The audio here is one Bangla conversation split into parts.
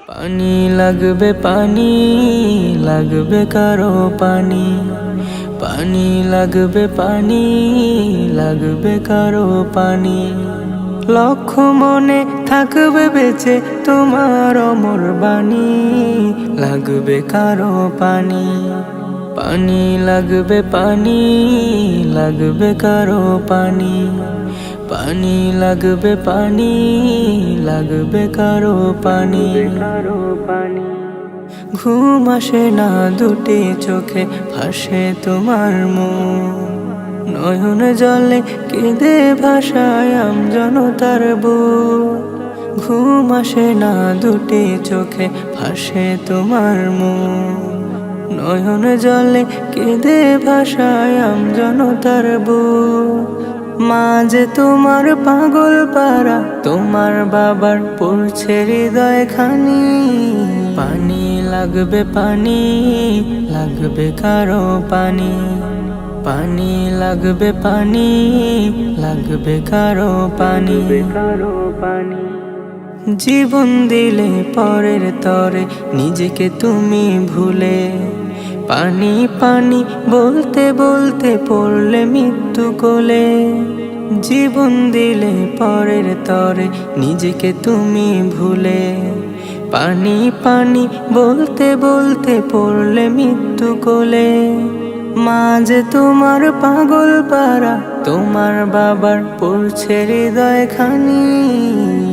পানি লাগবে, পানি লাগবে কারো পানি, পানি লাগবে, পানি লাগবে কারো পানি। লক্ষ মনে থাকবে বেঁচে তোমার অমর বাণী, লাগবে কারো পানি। পানি লাগবে, পানি লাগবে কারো পানি, পানি লাগবে, পানি লাগবে কারো পানি। ঘুম আসে না দুটি চোখে, ভাসে তোমার মুখ, নয়ন জলে কেঁদে ভাষায় আমজনতার বুক। ঘুম আসে না দুটি চোখে, ভাসে তোমার মুখ, নয়ন জলে কেঁদে ভাষায় আমজনতার বুক। মা যে তোমার পাগল পারা, তোমার বাবার পড়ছে হৃদয় খানি। পানি লাগবে, পানি লাগবে কারো পানি, পানি লাগবে, পানি লাগবে কারো পানি। জীবন দিলে পরের তরে নিজেকে তুমি ভুলে, পানি পানি বলতে বলতে পড়লে মৃত্যু কোলে। জীবন দিলে পরের তরে নিজেকে তুমি ভুলে, পানি পানি বলতে বলতে পড়লে মৃত্যু কোলে। মা যে তোমার পাগল পারা, তোমার বাবার পড়ছে হৃদয় খানি।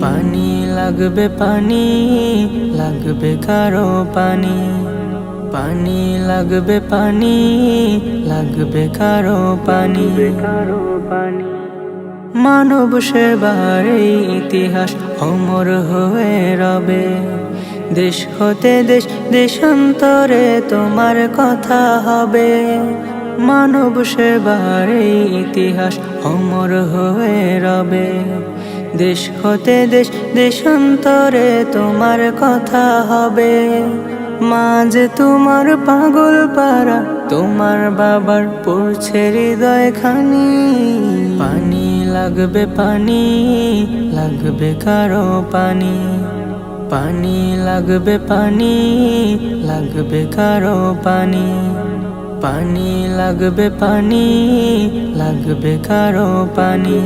পানি লাগবে, পানি লাগবে কারো পানি, পানি লাগবে, পানি লাগবে কারো পানি। মানব সেবার এই ইতিহাস অমর হয়ে রবে, দেশ হতে দেশ দেশান্তরে তোমার কথা হবে। মানব সেবার এই ইতিহাস অমর হয়ে রবে, দেশ হতে দেশ দেশান্তরে তোমার কথা হবে। মা যে তোমার পাগল পারা, তোমার বাবার পড়ছে হৃদয় খানি। পানি লাগবে, পানি লাগবে কারো পানি, পানি লাগবে, পানি লাগবে কারো পানি, পানি লাগবে, পানি লাগবে কারো পানি।